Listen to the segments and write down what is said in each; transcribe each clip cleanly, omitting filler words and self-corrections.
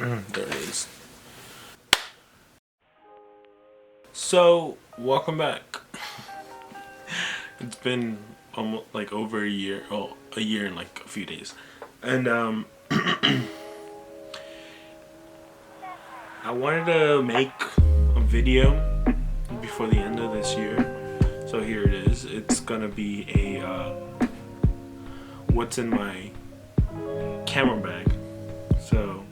There it is. So, welcome back. It's been almost like over a year. Oh, a year and like a few days. And I wanted to make a video before the end of this year. So here it is. It's gonna be a what's in my camera bag. So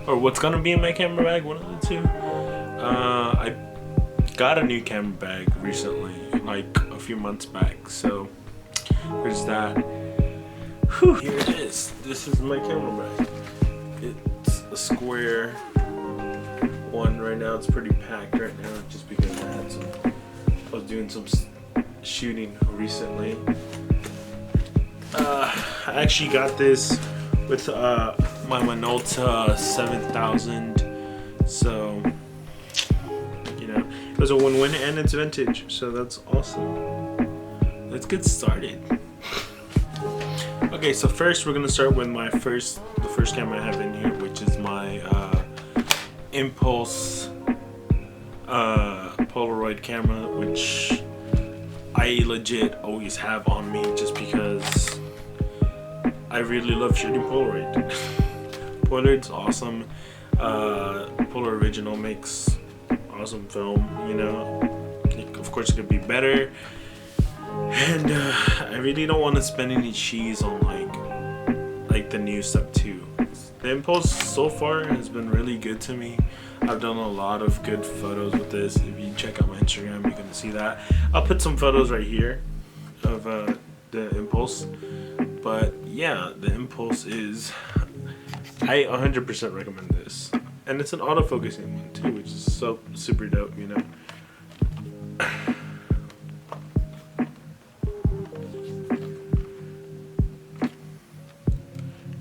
or what's gonna be in my camera bag, one of the two. I got a new camera bag recently, like a few months back, so there's that. Whew. Here it is. This is my camera bag. It's a square one. Right now it's pretty packed right now just because I was doing some shooting recently. I actually got this with my Minolta 7000, so you know, it was a win-win and it's vintage, so that's awesome. Let's get started. Okay, so first we're gonna start with the first camera I have in here, which is my Impulse Polaroid camera, which I legit always have on me just because I really love shooting Polaroid. Polaroid's awesome. Polar Original makes awesome film, you know. Of course it could be better. And I really don't want to spend any cheese on like the new Step 2. The Impulse so far has been really good to me. I've done a lot of good photos with this. If you check out my Instagram, you're gonna see that. I'll put some photos right here of the Impulse. But yeah, the Impulse is, I 100% recommend this. And it's an autofocusing one too, which is so super dope, you know.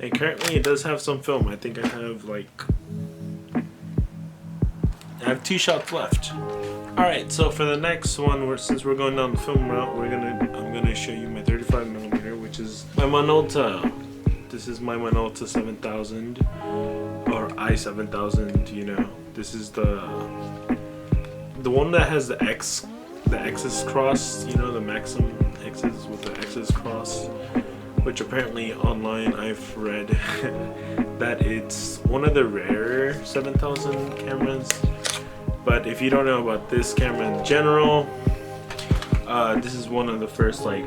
And currently it does have some film. I think I have 2 shots left. Alright, so for the next one, since we're going down the film route, I'm gonna show you my 35mm, which is my Minolta. This is my Minolta 7000 or i7000, you know. This is the one that has the X's crossed, you know, the Maxim X's with the X's crossed. Which apparently online I've read that it's one of the rarer 7000 cameras. But if you don't know about this camera in general, this is one of the first like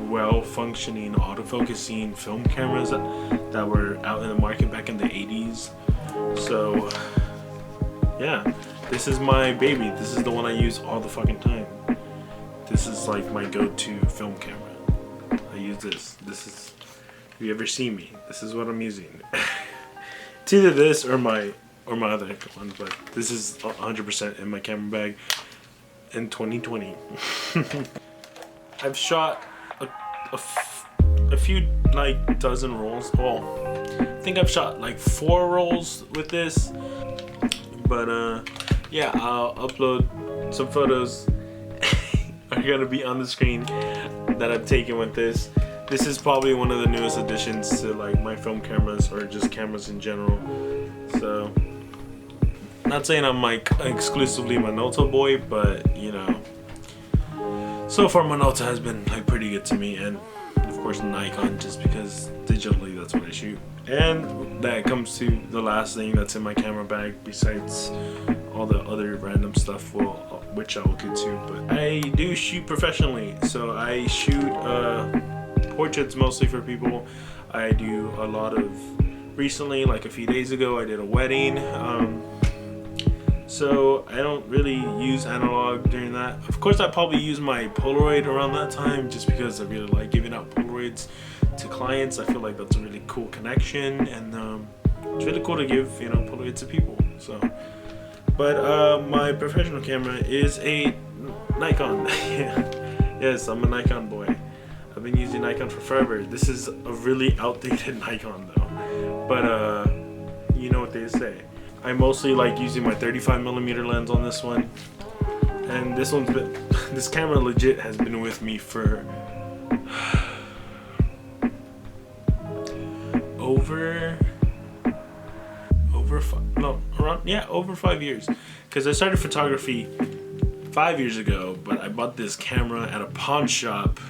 well-functioning autofocusing film cameras that were out in the market back in the 80s. So yeah, this is my baby. This is the one I use all the fucking time. This is like my go-to film camera. I use this. This is, if you ever see me, this is what I'm using. It's either this or my other one, but this is 100% in my camera bag in 2020. I've shot a few like dozen rolls. Well, I think I've shot like 4 rolls with this. But yeah, I'll upload some photos. Are gonna be on the screen that I've taken with this. This is probably one of the newest additions to like my film cameras or just cameras in general. So, not saying I'm like exclusively Minolta boy, but you know, so far Minolta has been like pretty good to me, and of course Nikon, just because digitally that's what I shoot. And that comes to the last thing that's in my camera bag besides all the other random stuff, which I will get to. But I do shoot professionally, so I shoot portraits mostly for people. I do a lot of, recently, like a few days ago, I did a wedding. So I don't really use analog during that. Of course, I probably use my Polaroid around that time just because I really like giving out Polaroids to clients. I feel like that's a really cool connection, and it's really cool to give, you know, Polaroids to people. So, but my professional camera is a Nikon. Yes, I'm a Nikon boy. I've been using Nikon for forever. This is a really outdated Nikon though, but you know what they say. I mostly like using my 35mm lens on this one, and this camera legit has been with me for over over 5 years, because I started photography 5 years ago, but I bought this camera at a pawn shop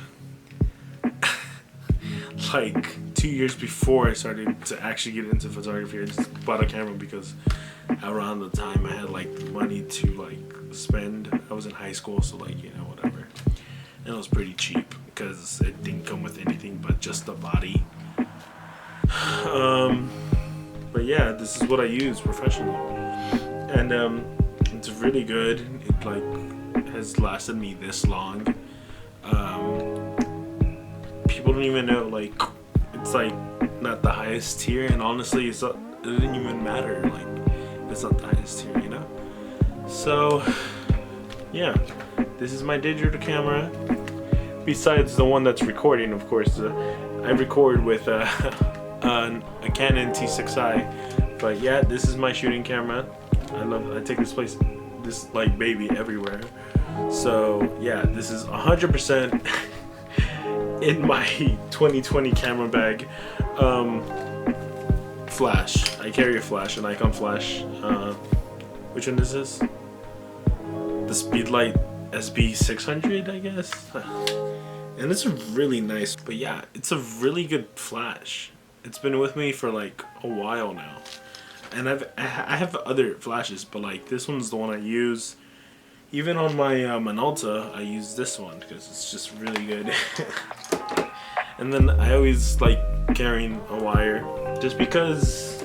like 2 years before I started to actually get into photography. I just bought a camera because around the time I had like money to like spend. I was in high school, so like, you know, whatever. And it was pretty cheap because it didn't come with anything but just the body. But yeah, this is what I use professionally, and it's really good. It like has lasted me this long. People don't even know, like, it's like not the highest tier, and honestly it didn't even matter, like, it's not the highest tier, you know. So yeah, this is my digital camera, besides the one that's recording, of course. I record with a Canon T6i, but yeah, this is my shooting camera. I take this like baby everywhere. So yeah, this is 100% in my 2020 camera bag. Flash. I carry a flash, an Icon flash. Which one is this? The Speedlight SB600, I guess. And it's really nice. But yeah, it's a really good flash. It's been with me for like a while now, and I have other flashes, but like this one's the one I use. Even on my Minolta, I use this one because it's just really good. And then I always like carrying a wire, just because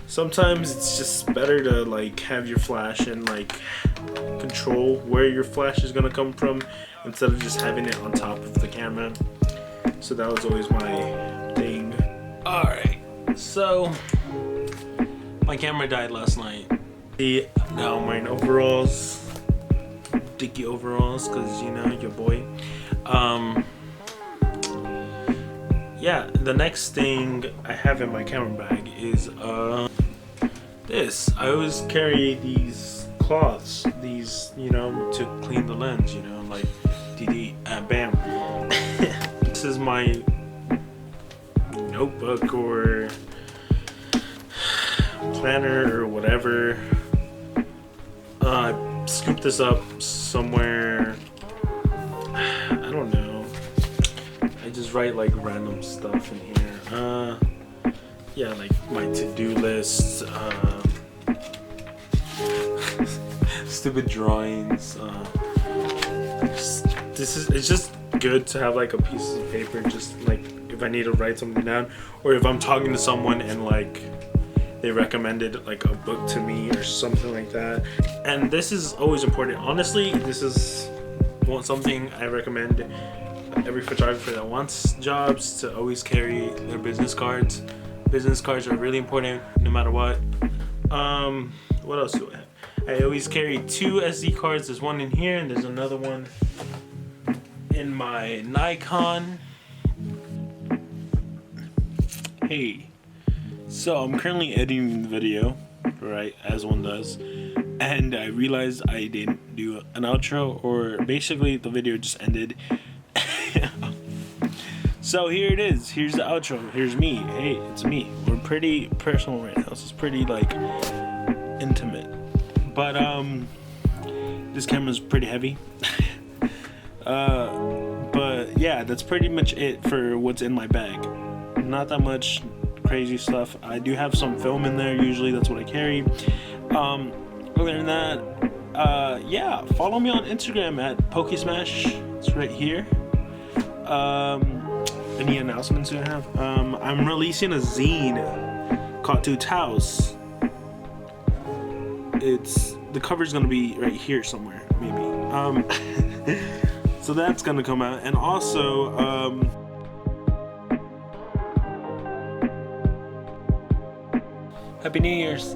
sometimes it's just better to like have your flash and like control where your flash is gonna come from instead of just having it on top of the camera. So that was always my thing. Alright, so my camera died last night. Now I'm wearing overalls, dicky overalls, because you know, your boy. Yeah, the next thing I have in my camera bag is this. I always carry these cloths, these, you know, to clean the lens, you know, like bam. This is my notebook or planner or whatever. I scooped this up somewhere. I don't know. I just write like random stuff in here. Yeah, like my to-do list, stupid drawings. It's just good to have like a piece of paper, just like if I need to write something down, or if I'm talking to someone and like they recommended like a book to me or something like that. And this is always important. Honestly, this is something I recommend every photographer that wants jobs to always carry their business cards. Business cards are really important no matter what. What else do I have? I always carry 2 SD cards. There's one in here and there's another one in my Nikon. Hey, so I'm currently editing the video, right, as one does, and I realized I didn't do an outro, or basically the video just ended. So here it is. Here's the outro. Here's me. Hey, it's me. We're pretty personal right now. This is pretty like intimate, but this camera's pretty heavy. But yeah, that's pretty much it for what's in my bag. Not that much crazy stuff. I do have some film in there. Usually that's what I carry. Other than that, yeah, follow me on Instagram at pokismash. It's right here. Any announcements you have? I'm releasing a zine called Dude's House. The cover's gonna be right here somewhere, maybe. So that's gonna come out, and also Happy New Year's.